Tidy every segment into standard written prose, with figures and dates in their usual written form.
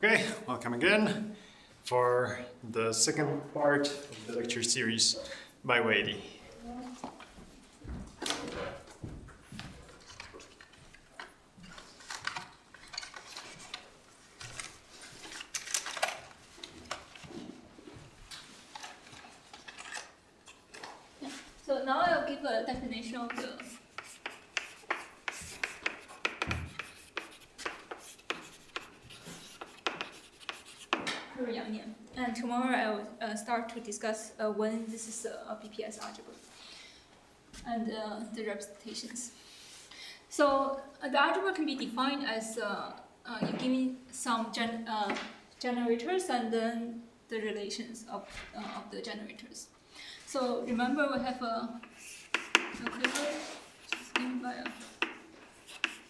Okay, welcome again for the second part of the lecture series by Wadey. So now I'll give a definition of the and tomorrow I will start to discuss when this is a BPS algebra and the representations. So the algebra can be defined as you give me some generators and then the relations of the generators. So remember we have a quiver given by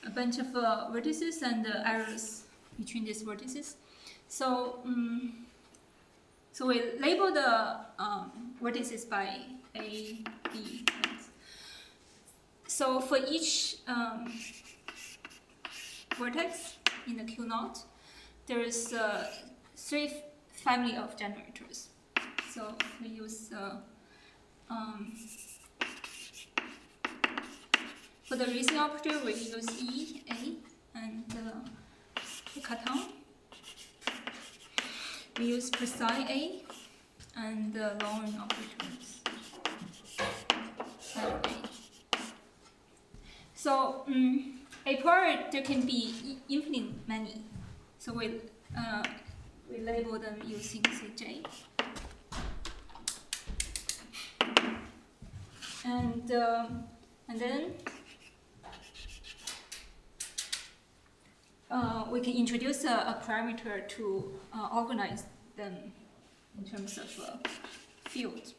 a bunch of vertices and errors between these vertices. So, so we label the vertices by A, B. So for each vertex in the Q0, there is three family of generators. So we use for the raising operator, we use E, A, and the cation. We use precise A and the lowering operators A. So a priori there can be infinite many. So we label them using say J. And then we can introduce a parameter to organize them in terms of fields.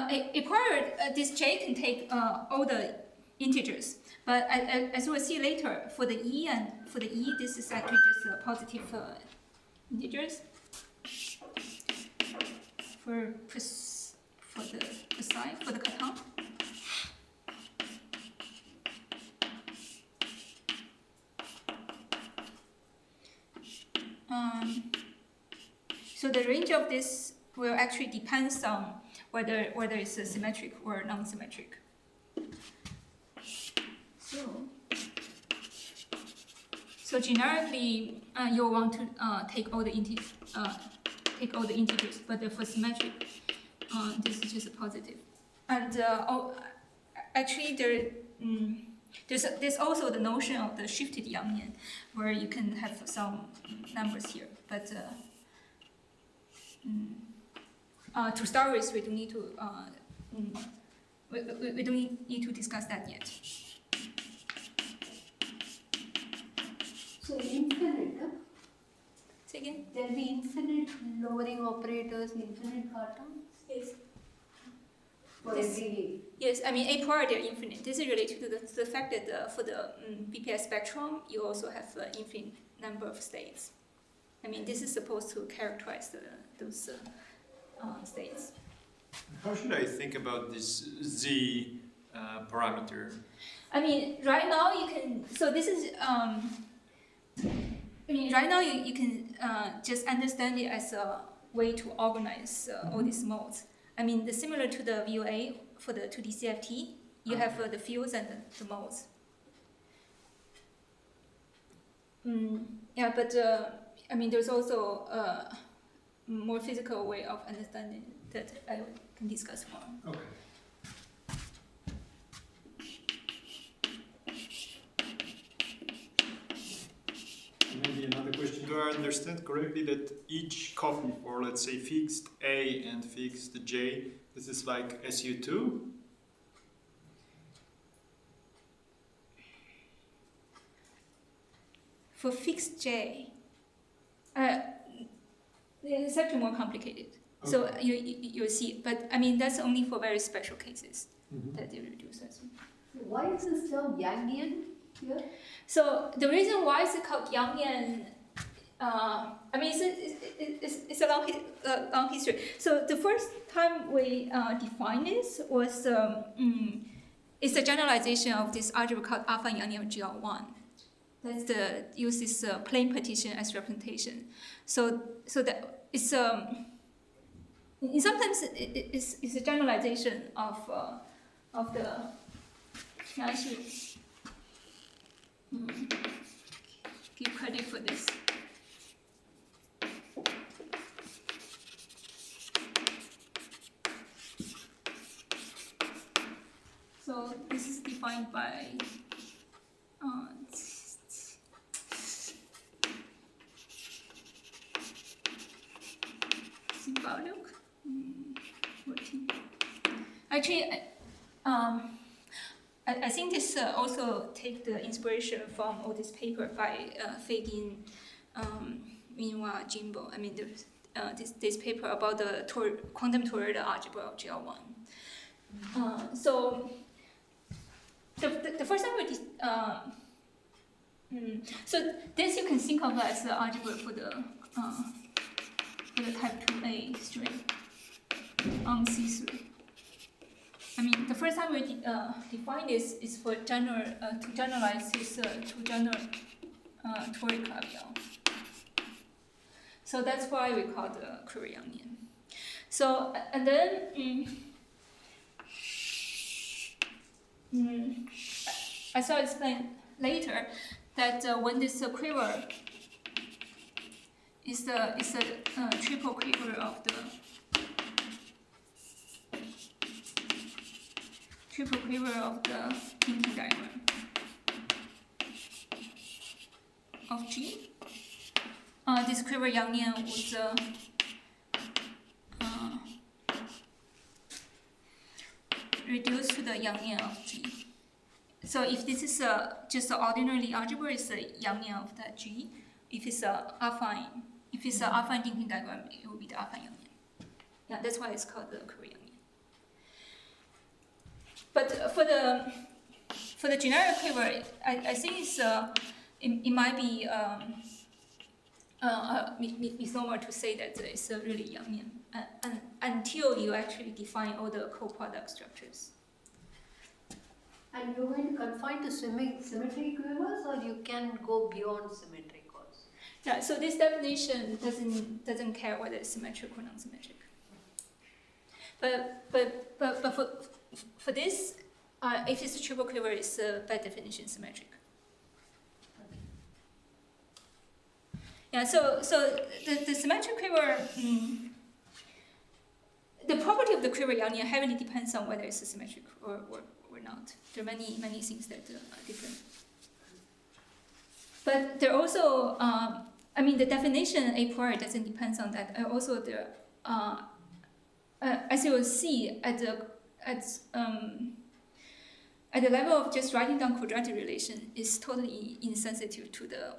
A priori, this J can take all the integers. But as we'll see later, for the E, this is actually just positive integers. For the precise, for the cation. So the range of this will actually depends on whether it's symmetric or non-symmetric. So generically, you'll want to take all the integers, but for symmetric, this is just a positive. And actually, there's also the notion of the shifted Yangian, where you can have some numbers here, but to start with, we don't need to we don't need to discuss that yet. So infinite, huh? Say again? There'll be infinite lowering operators, infinite cartons? Yes. For every... Yes, I mean, a priori they're infinite. This is related to the fact that for the BPS spectrum, you also have an infinite number of states. I mean, this is supposed to characterize those states. How should I think about this Z parameter? I mean, right now you can, so this is, right now you can just understand it as a way to organize all these modes. I mean, similar to the VOA for the 2D CFT, you have the fields and the modes. Yeah, but I mean, there's also a more physical way of understanding that I can discuss more. Okay. Maybe another question. Do I understand correctly that each copy for, let's say, fixed A and fixed J, this is like SU2? For fixed J, it's actually more complicated. Okay. So you'll see, but I mean that's only for very special cases that they reduce as well. Why is this term Yangian? Yeah. So the reason why it's called Yangyuan, I mean, it's a long history. So the first time we defined this was it's a generalization of this algebra called alpha Yangyuan of GL1. That's the uses plane partition as representation. So that it's sometimes it's a generalization of the. I should give credit for this. So this is defined by symbolic. 14. Actually, I think this also take the inspiration from all this paper by Feigin, Minwa, Jimbo. I mean, this paper about the quantum Toroidal algebra of GL1. So the first time we so this you can think of as the algebra for the type 2A string on C3. I mean, the first time we define this is for to generalize this to general toric labial. So that's why we call the quiver Yangyuan. So and then I shall explain later that when this quiver is the triple quiver of the thinking diagram of G. This quiver Yangyuan was reduced to the Yangyuan of G. So if this is just an ordinary algebra, it's a Yangyuan of that G. If it's a affine thinking diagram, it will be the affine Yangyuan. Yeah, that's why it's called the quiver Yangyuan. But for the generic quiver, I think it's it might be misnomer to say that it's really Yangyuan until you actually define all the coproduct structures. And you're going to confine to symmetry quivers, or you can go beyond symmetric also? Yeah. So this definition doesn't care whether it's symmetric or non-symmetric. But for this, if it's a triple quiver, it's by definition symmetric. Yeah, so the symmetric quiver, the property of the quiver Yangyuan heavily depends on whether it's a symmetric or not. There are many things that are different. But there are also, I mean, the definition a priori doesn't depend on that. Also, there, as you will see, at the level of just writing down quadratic relation is totally insensitive to the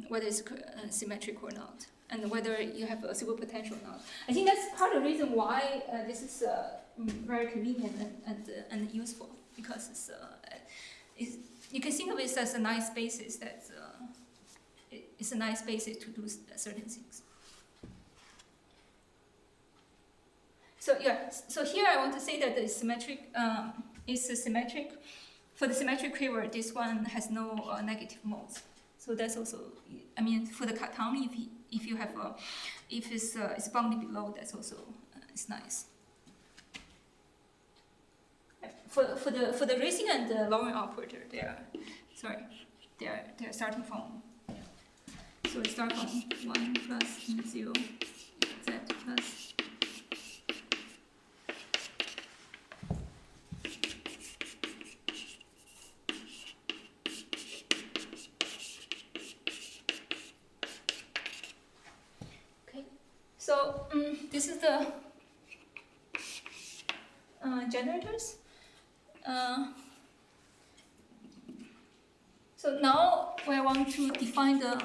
whether it's symmetric or not, and whether you have a superpotential or not. I think that's part of the reason why this is very convenient and useful, because it's you can think of it as a nice basis that it's a nice basis to do certain things. So yeah, so here I want to say that the symmetric is symmetric. For the symmetric quiver, this one has no negative modes. So that's also, I mean, for the Cartani, if you have if it's bounded below, that's also it's nice. For the racing and the Laurent operator, they are starting from. So we start from 1 plus 0 z plus. So this is the generators. So now we want to define the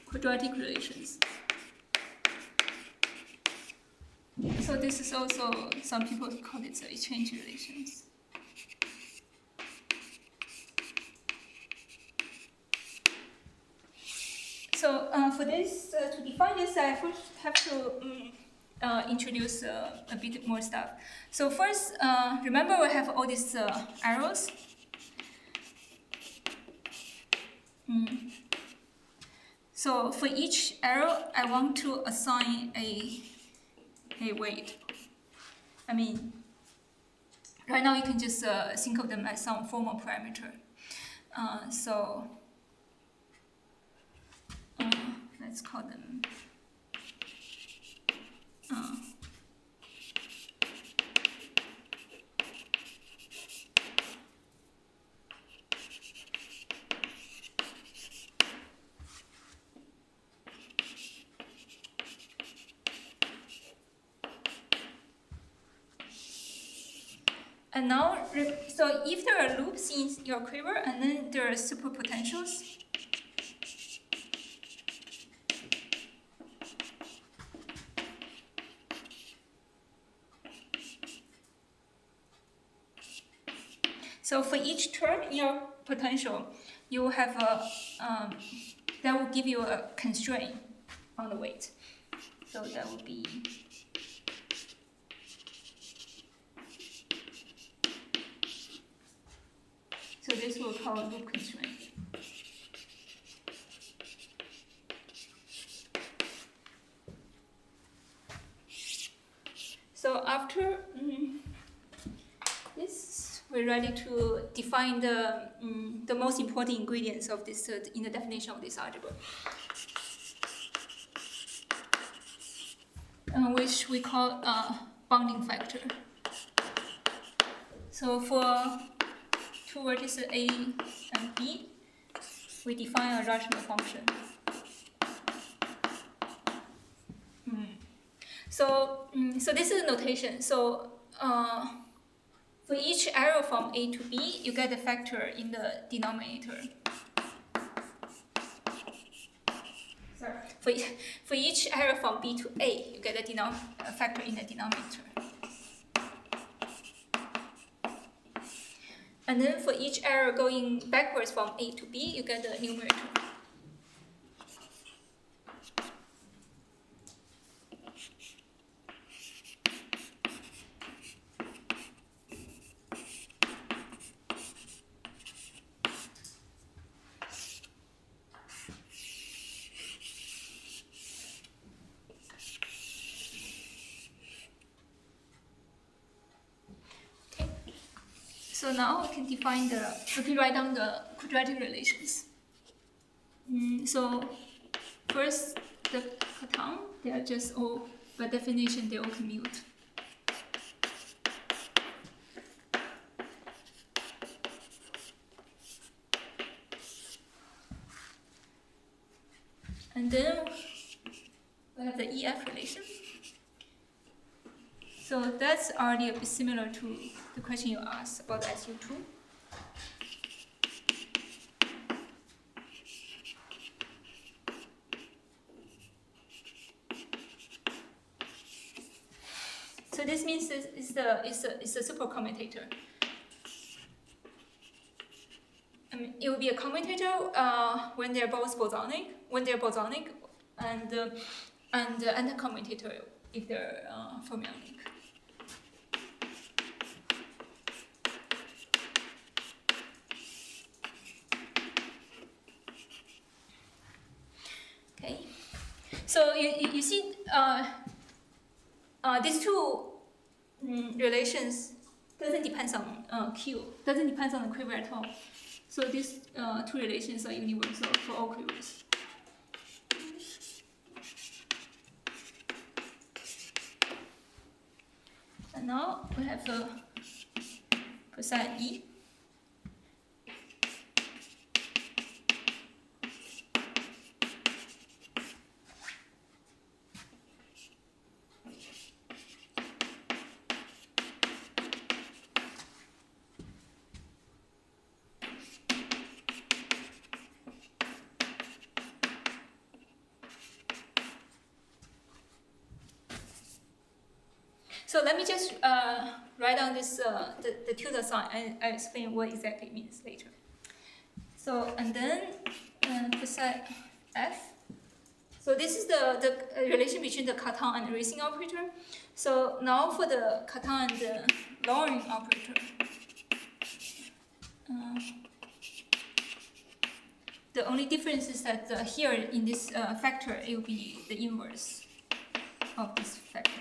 quadratic relations. So this is also, some people call it the exchange relations. So for this, to define this, I first have to introduce a bit more stuff. So first, remember we have all these arrows. So for each arrow, I want to assign a weight. I mean, right now you can just think of them as some formal parameter. Let's call them and now, so if there are loops in your quiver and then there are superpotentials, so for each term in your potential, you will have that will give you a constraint on the weight. So that would be so this will call loop constraint. So after this, we're ready to define the most important ingredients of this in the definition of this algebra, which we call bounding factor. So for two vertices A and B, we define a rational function. So this is a notation. So for each arrow from A to B, you get a factor in the denominator. Sorry. For each arrow from B to A, you get a factor in the denominator. And then for each arrow going backwards from A to B, you get the numerator. So now we can define we can write down the quadratic relations. So first, the pattern, they are just all, by definition, they all commute. And then we have the EF relation. So that's already a bit similar to the question you asked about SU2. So this means it's a super commutator. I mean, it will be a commutator when they're both bosonic, and a commutator if they're fermionic. Okay, so you see these two relations doesn't depend on Q, doesn't depend on the quiver at all. So these two relations are universal for all quivers. And now we have cosine E. So let me just write down this the tilde sign and I'll explain what exactly it means later. So and then cosine F So this is the relation between the Cartan and raising operator. So now for the Cartan and the lowering operator. The only difference is that here in this factor, it will be the inverse of this factor.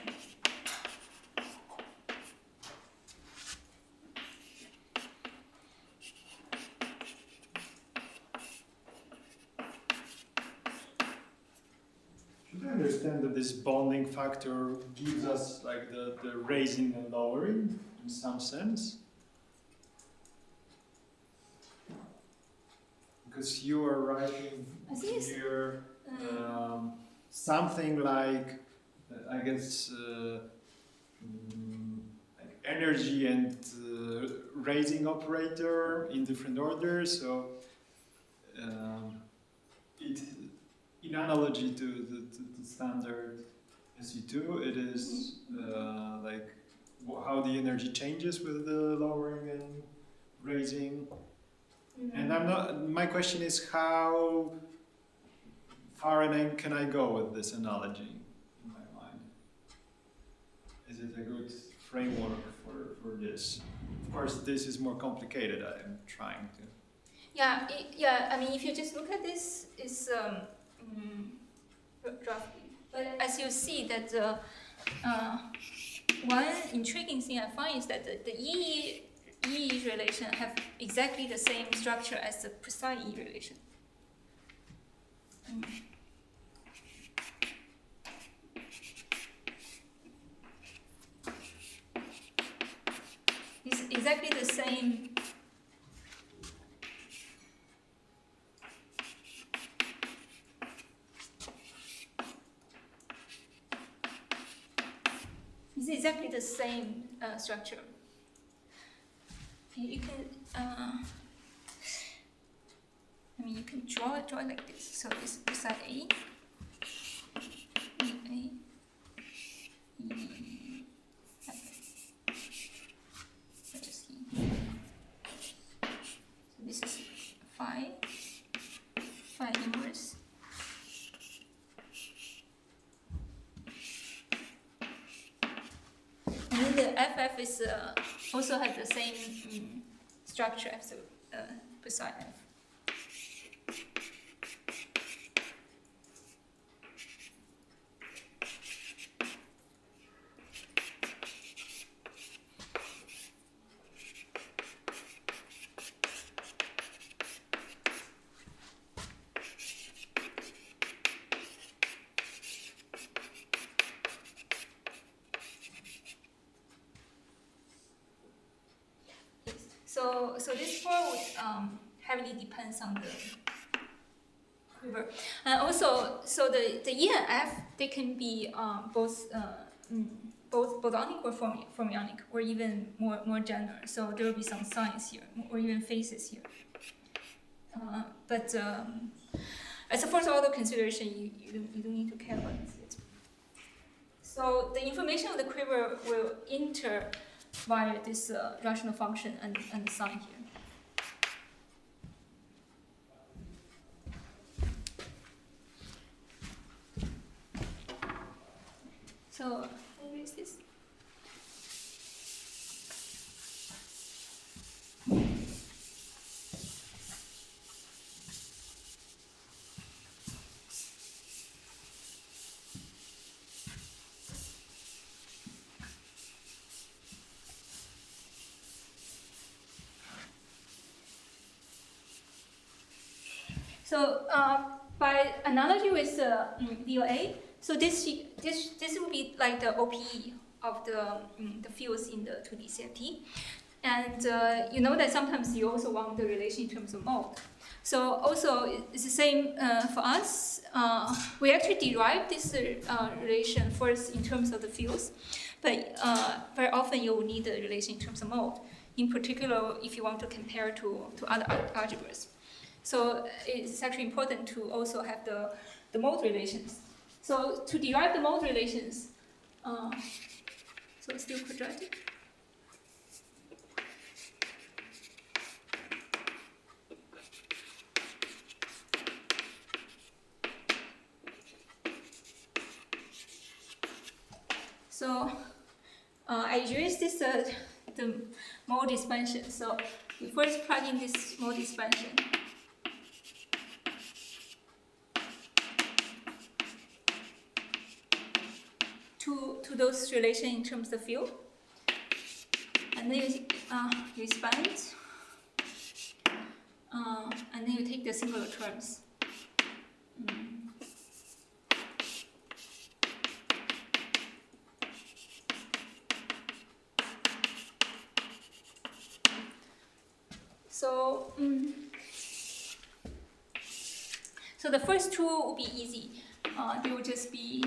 Should I understand that this bonding factor gives us like the raising and lowering in some sense? Because you are writing here something like, I guess, like energy and raising operator in different orders. So it, in analogy to the standard SE2, it is like how the energy changes with the lowering and raising. And I'm not. My question is, how far can I go with this analogy in my mind? Is it a good framework for this? Of course, this is more complicated. I'm trying to. Yeah, I mean, if you just look at this, it's roughly. But as you see, that one intriguing thing I find is that the E relation have exactly the same structure as the precise E relation. It's exactly the same. It's exactly the same structure. You can, I mean, you can draw it like this. So this beside A, E, A, E, F. Just E. So this is phi inverse. And then the FF is also has the same structure as the beside F. So this form would heavily depends on the quiver, and also so the E and F, they can be both bosonic or fermionic, or even more general. So there will be some signs here, or even phases here. But as a first order consideration, you don't need to care about it. So the information of the quiver will enter via this rational function and the sign here. So, where is this? So by analogy with VOA, so this will be like the OPE of the fields in the 2D CFT. And you know that sometimes you also want the relation in terms of mode. So also it's the same for us. We actually derive this relation first in terms of the fields, but very often you will need the relation in terms of mode. In particular, if you want to compare to other algebras. So it's actually important to also have the mode relations. So to derive the mode relations, so it's still quadratic. So I use this the mode expansion. So we first plug in this mode expansion. To those relations in terms of field, and then you expand, and then you take the singular terms. So, so the first two will be easy. They will just be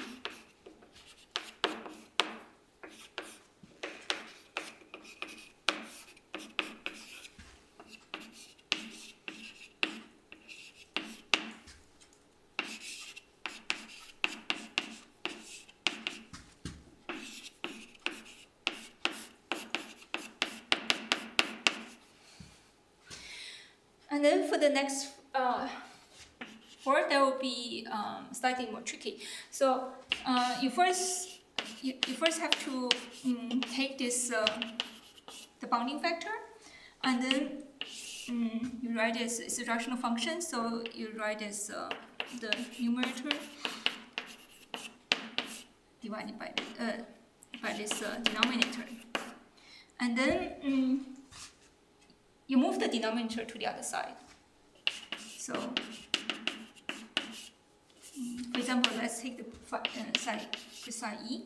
and then for the next word, that will be slightly more tricky. So you first have to take this the bounding factor, and then you write it as it's a rational function. So you write as the numerator divided by this denominator, and then you move the denominator to the other side. So, for example, let's take the side psi e.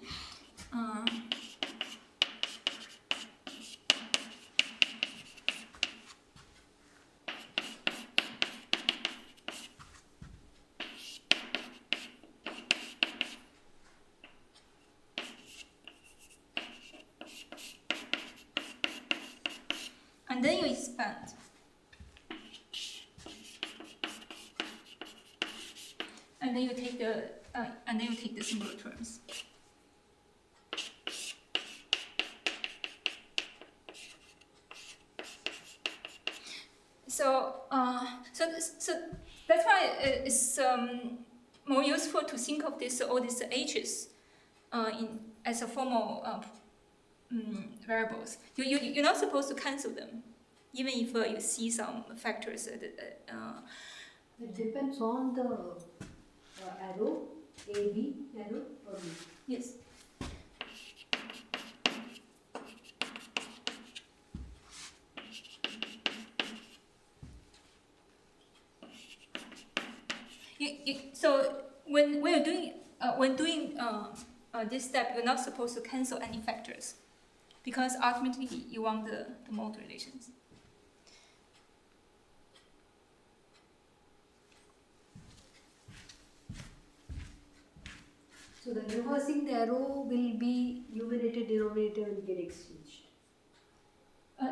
And then you expand. And then you take the singular terms. So that's why it's more useful to think of all these h's as a formal variables. You're not supposed to cancel them, even if you see some factors. It depends on the arrow, AB arrow or B. Yes. So when you're doing this step, you're not supposed to cancel any factors, because ultimately you want the mode relations. So the reversing the arrow will be numerator denominator will get exchanged.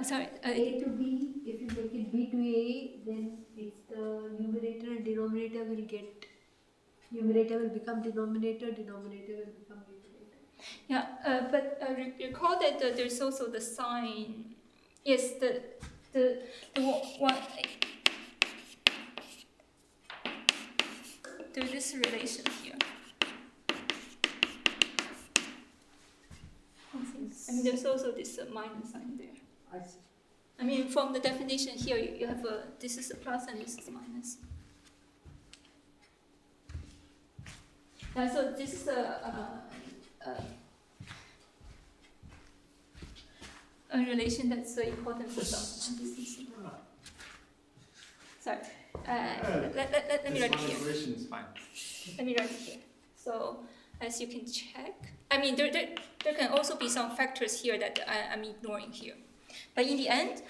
Sorry. A to B, if you make it B to A, then it's the numerator and denominator will get, numerator will become denominator, denominator will become numerator. Yeah, but recall that there's also the sign. Yes, the one. There's this relation here. I mean, there's also this minus sign there. I see. I mean, from the definition here, you have this is a plus and this is minus. Yeah, so this is a relation that's important for some distances. Sorry. Let me write it here. Equation is fine. Let me write it here. So as you can check, I mean there can also be some factors here that I'm ignoring here. But in the end,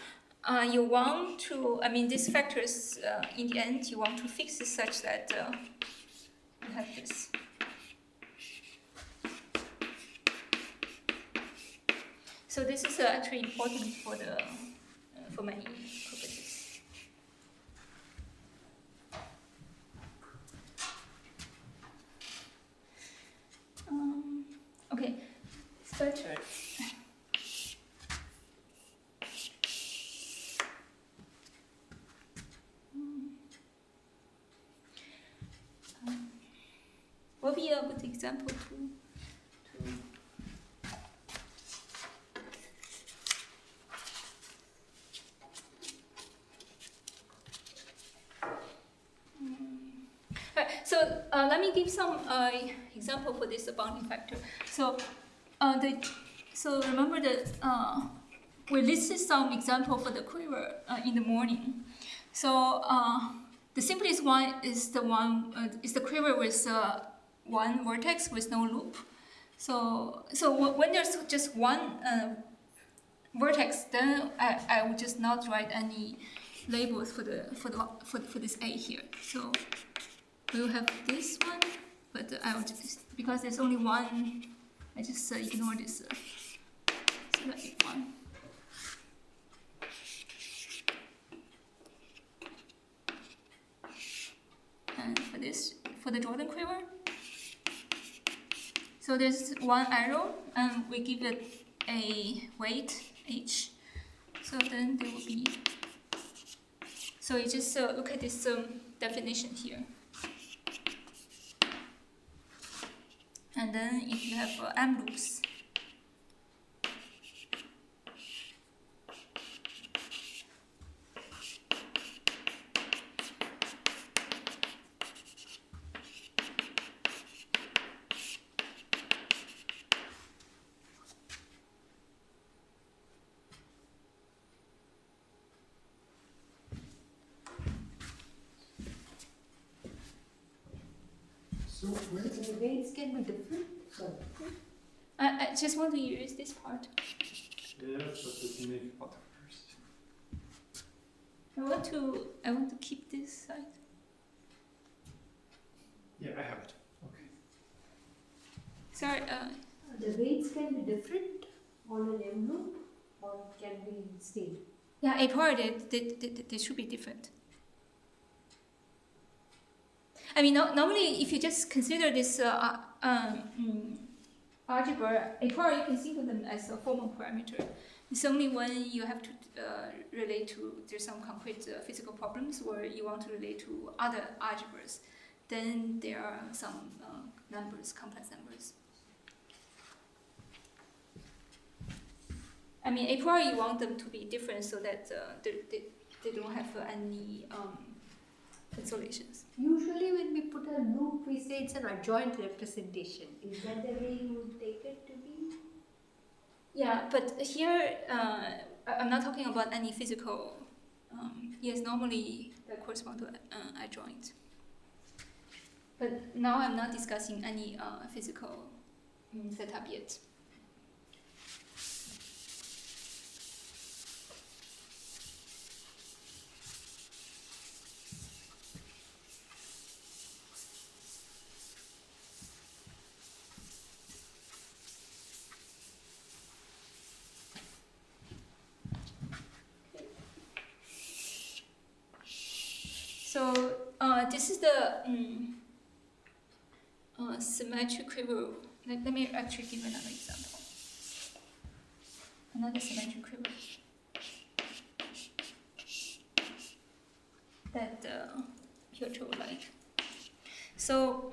you want to, I mean these factors, in the end you want to fix it such that you have this. So this is actually important for many purposes. Okay, it's better. What would be a good example to So let me give some example for this bounding factor. So so remember that we listed some example for the quiver in the morning. So the simplest one is the quiver with one vertex with no loop. So when there's just one vertex, then I would just not write any labels for this A here. So we will have this one, but I will just, because there's only one, I just ignore this. So that's one. And for the Jordan quiver, so there's one arrow, and we give it a weight h. So then there will be. So you just look at this definition here. And then if you have M loops, So wait. So the weights can be different. Sorry. I just want to use this part. Yeah, but let me make what first. I want to keep this side. Yeah, I have it. Okay. Sorry. The weights can be different on an M loop, or it can be same. Yeah, a part they should be different. I mean, normally if you just consider this algebra, a part you can think of them as a formal parameter. It's only when you have to relate to there's some concrete physical problems, or you want to relate to other algebras, then there are some numbers, complex numbers. I mean, a priori you want them to be different so that they don't have any consolations. Usually when we put a loop, we say it's an adjoint representation. Is that the way you would take it to be? Yeah, but here I'm not talking about any physical. Yes, normally that correspond to adjoint. But now I'm not discussing any physical setup yet. So this is the symmetric quiver. Let me actually give another example. Another symmetric quiver that Piotr would like. So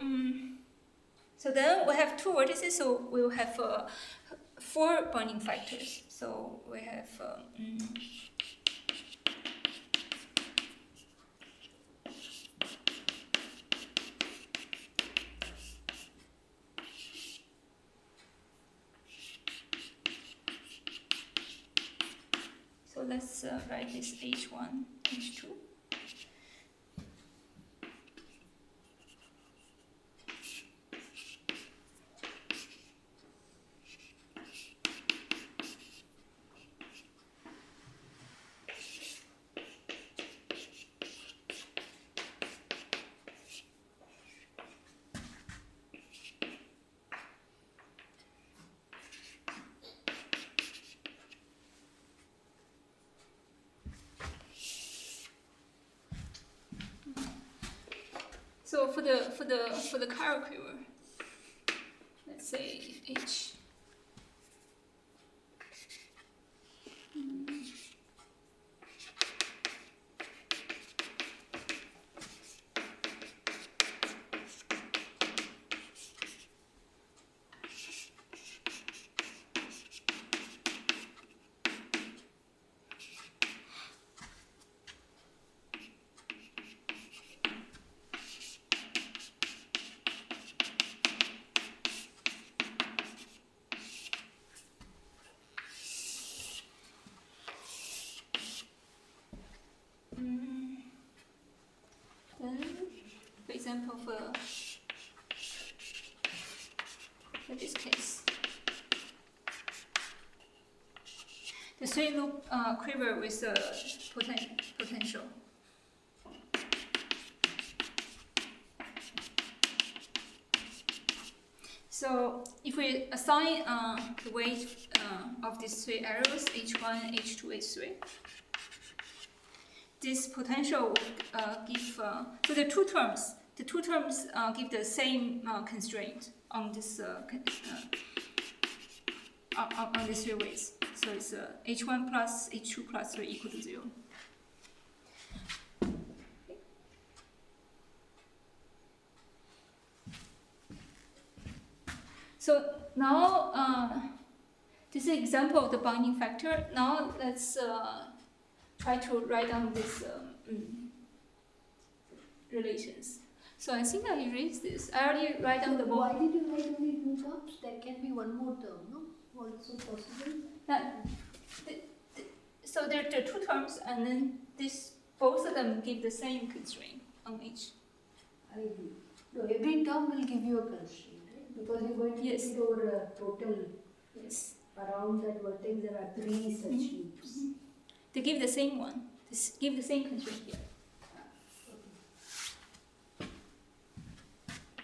so then we have two vertices. So we will have 4 bonding factors. So we have so let's write this H1, H2. So for the chiral quiver, let's say H. Then, for example, for this case, the 3-loop quiver with a potential. So if we assign the weight of these 3 arrows, H1, H2, H3, this potential will give, so the two terms give the same constraint on this on these 3 weights. So it's H1 plus H2 plus 3 equal to 0. So now this is an example of the binding factor. Now let's try to write down these relations. So I think I erased this. I already write down the Why did you write only 2 terms? There can be one more term, no? Also possible. So there are 2 terms, and then both of them give the same constraint on each. I agree. No, every term will give you a constraint, right? Because you're going to take it over a total. Yes. Around that vertex there are 3 such loops. They give the same one. They give the same constraint here.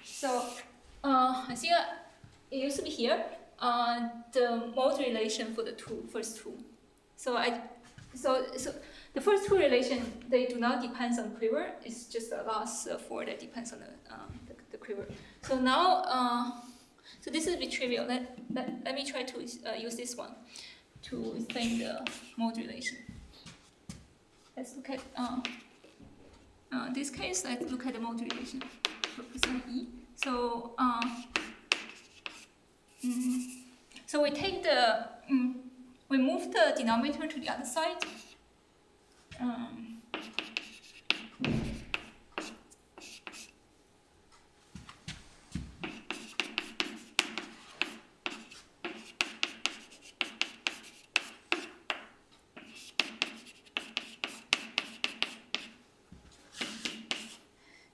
So I think it used to be here. The mode relation for the first two. So the first 2 relation, they do not depend on quiver. It's just the last 4 that depends on the quiver. So now, so this is a bit trivial. Let me try to use this one to explain the mode relation. Let's look at this case. Let's look at the mode relation for percent E. So so we take the we move the denominator to the other side.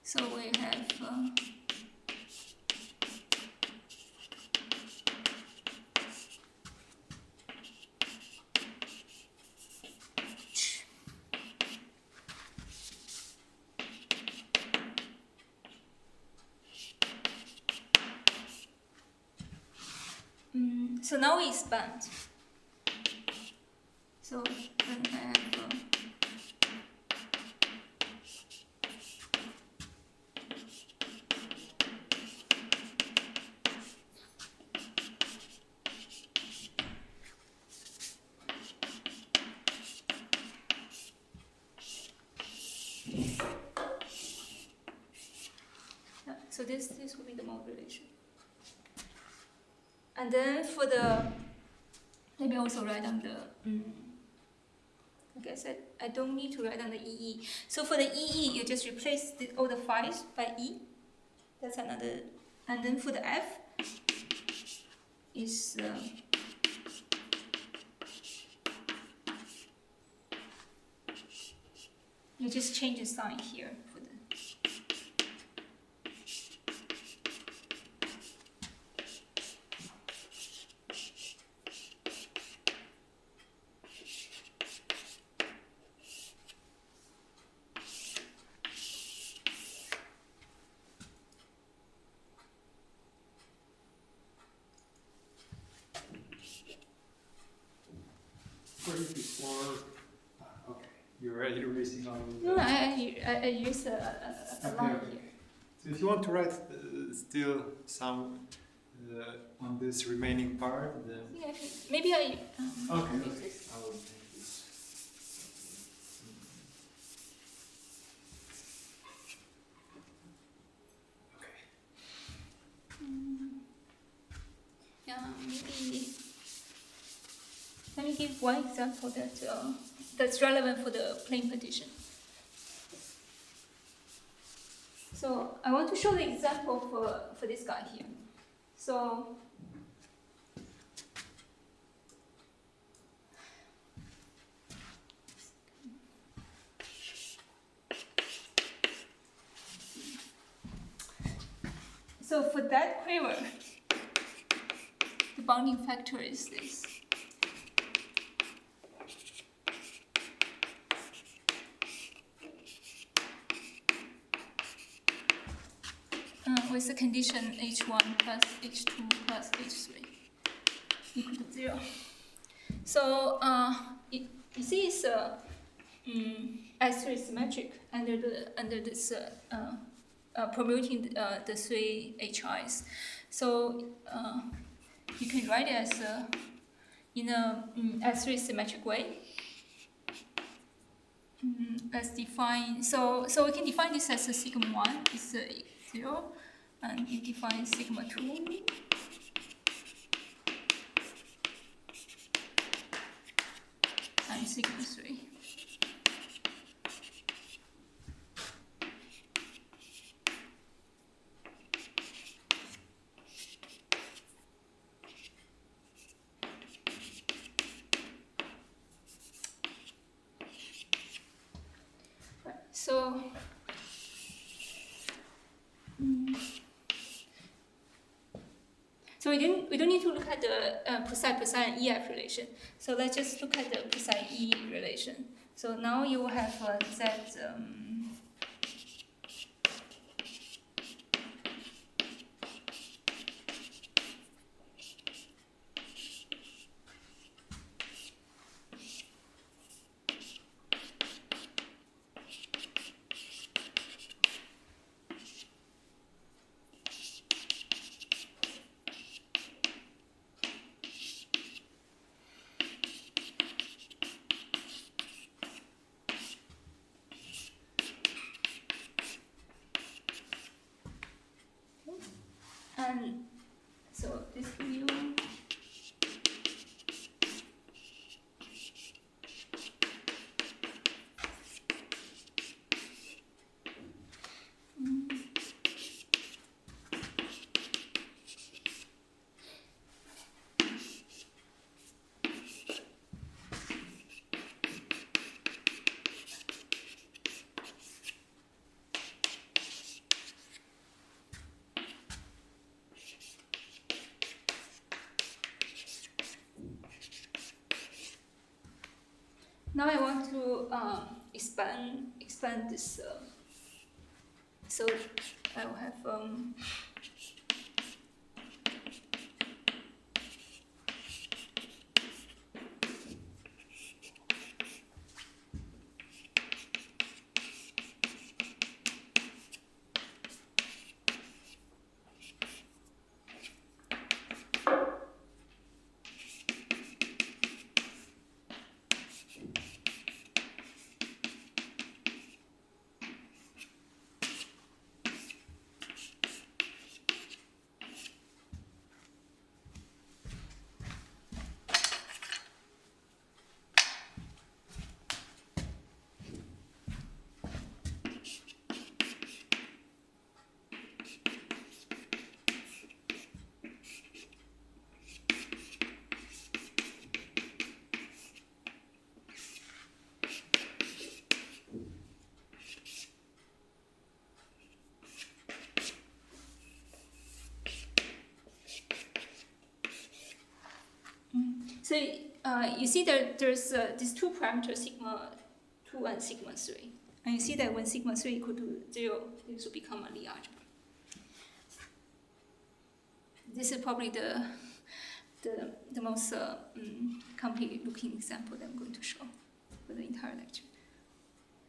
So we have so now we expand. So then I have so this will be the mode relation. And then for the, let me also write down the, I guess I don't need to write down the EE. So for the EE, you just replace all the 5s by E. That's another, and then for the F is, you just change the sign here for the, before. Okay, you're already erasing all of no, I use a line okay. here. So if you want to write still some on this remaining part, then Yeah, maybe I okay, use okay. this. I will take this. Okay. Yeah, maybe. Let me give one example that's relevant for the plane partition. So I want to show the example for this guy here. So So for that quiver, the bounding factor is this. With the condition h1 plus h2 plus h3 equal to 0. So you see it's S3 symmetric under this promoting the three HIs. So you can write it as in a S3 symmetric way. Let's define. So we can define this as a sigma 1 is 0, and you define sigma 2 and sigma 3. So so we don't need to look at the psi and EF relation. So let's just look at the psi E relation. So now you will have Z. And so this view. Now I want to expand this. So I will have so you see that there's these two parameters, sigma 2 and sigma 3. And you see that when sigma 3 equal to 0, this will become a Lie algebra. This is probably the most complete looking example that I'm going to show for the entire lecture.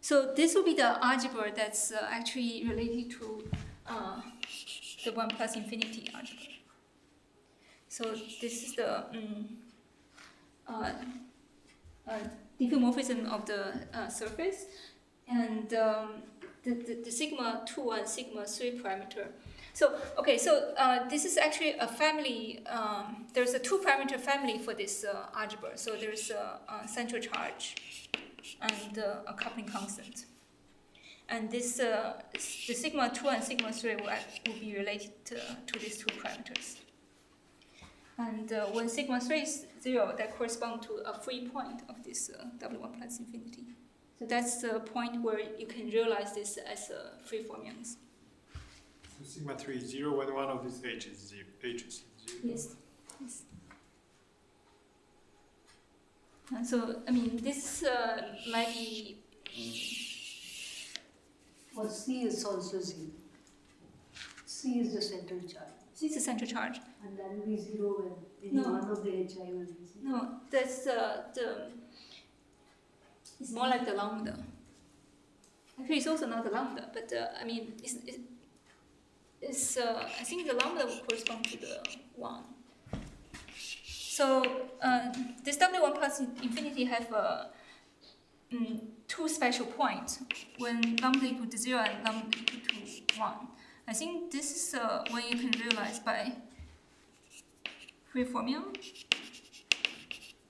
So this will be the algebra that's actually related to the 1 plus infinity algebra. So this is the diffeomorphism of the surface, and the sigma 2 and sigma 3 parameter. So okay, so this is actually a family. There's a 2-parameter family for this algebra. So there's a central charge and a coupling constant. And this the sigma 2 and sigma 3 will be related to these 2 parameters. And when sigma 3 is 0, that corresponds to a free point of this W1 plus infinity. So that's the point where you can realize this as a free formulas. So sigma 3 is 0 when one of these h is 0. Yes. Yes. So, I mean, this might be. Or C is also 0. C is the central charge. C is the central charge. And that will be 0 when any No. one of the HI will be 0. No, that's it's more like the lambda. Actually, it's also not the lambda, but I mean, it's I think the lambda will correspond to the 1. So this W1 plus infinity have two special points when lambda equal to 0 and lambda equal to 1. I think this is when you can realize by free formula.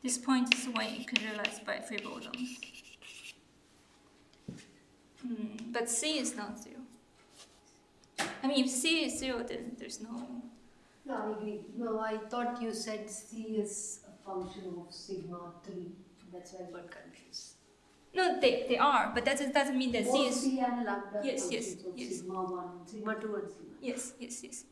This point is when you can realize by free bosons. But C is not 0. I mean, if C is 0, then there's no. No, I agree. No, I thought you said C is a function of sigma 3. That's why I got confused. No, they are, but that doesn't mean that Both C is. C and lambda Yes, functions of yes. sigma 1, sigma 2 and sigma 3. Yes, yes, yes.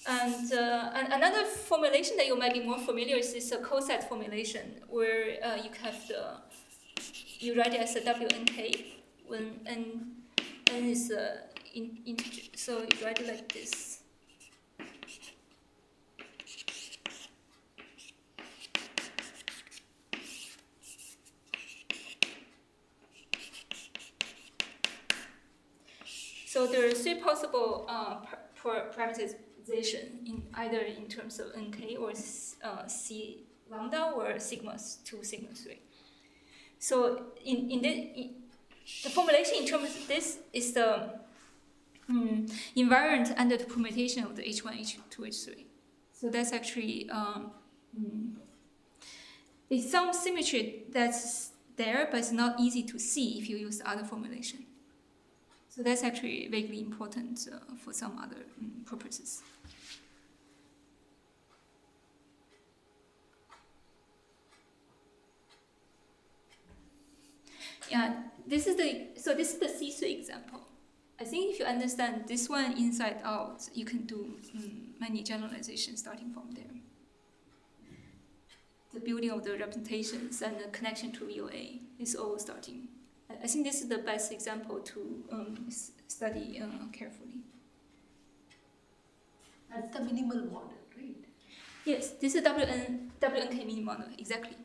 And another formulation that you might be more familiar with is a coset formulation, where you have you write it as a WNK when n is integer. So you write it like this. So there are 3 possible parameterization either in terms of nk or c lambda or sigma 2, sigma 3. So the formulation in terms of this is the invariant under the permutation of the h1, h2, h3. So that's actually it's some symmetry that's there, but it's not easy to see if you use the other formulation. So that's actually vaguely important for some other purposes. Yeah, this is the C3 example. I think if you understand this one inside out, you can do many generalizations starting from there. The building of the representations and the connection to VOA is all starting. I think this is the best example to study carefully. That's the minimal model, right? Yes, this is WNK mini model, exactly.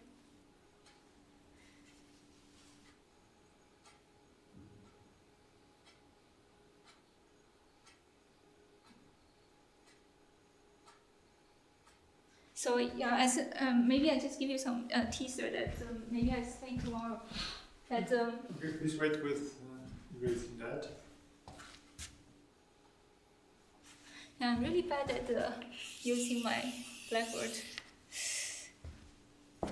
So yeah, as maybe I just give you some teaser that maybe I explain tomorrow. That okay, please wait with erasing that. Yeah, I'm really bad at using my Blackboard.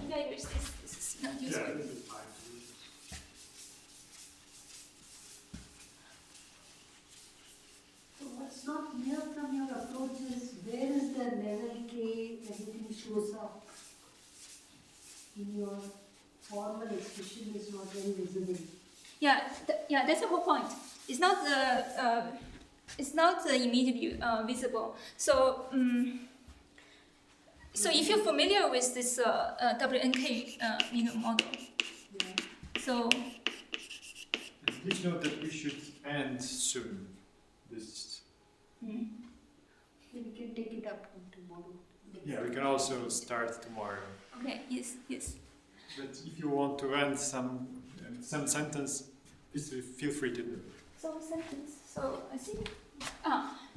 Maybe I use this. This is not useful. Yeah, this is fine. So what's not clear from your approach is where is the level K everything shows up in your formal expression is not very visible. Yeah, that's the whole point. It's not immediately visible. So so if you're familiar with this WNK model, Yeah. so And please note that we should end soon. This. Then we can take it up tomorrow. Yeah, we can also start tomorrow. okay, yes. But if you want to end some sentence, please feel free to do it. Some sentence. So I think.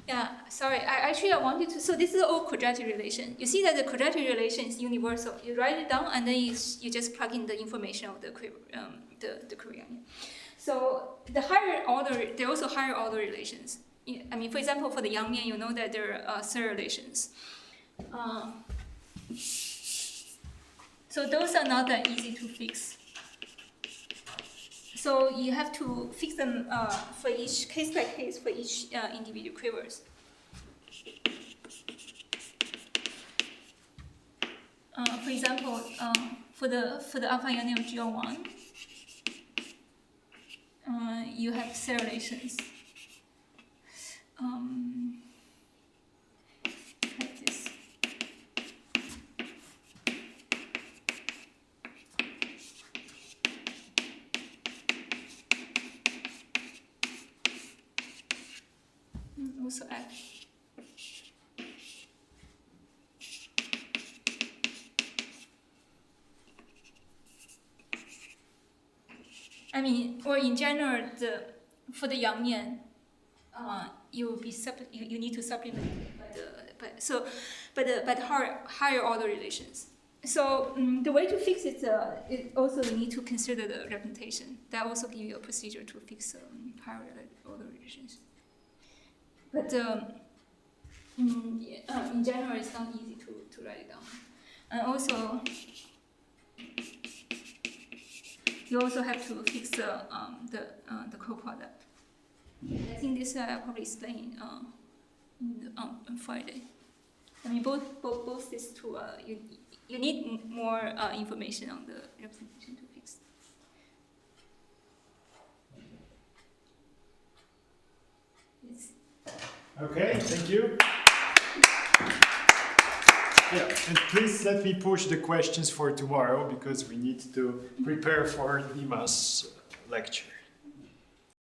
Yeah. Sorry. I wanted to. So this is all quadratic relation. You see that the quadratic relation is universal. You write it down and then you just plug in the information of the quiver, the quiver. So the higher order, there are also higher order relations. I mean, for example, for the Yang-Mian, you know that there are third relations. So those are not that easy to fix. So you have to fix them for each case by case for each individual quivers. For example, for the alpha unit of GO1, you have cell relations. Like this. Also F. I mean, or in general, for the Yangmian, you will be you need to supplement by the higher order relations. So the way to fix it, it also you need to consider the representation. That also give you a procedure to fix higher order relations. But in general, it's not easy to write it down. And also, you also have to fix the co-product. I think this I'll probably explain on Friday. I mean, both these two, you need more information on the representation to fix. Yes. Okay, thank you. Yeah, and please let me push the questions for tomorrow because we need to prepare for Lima's lecture.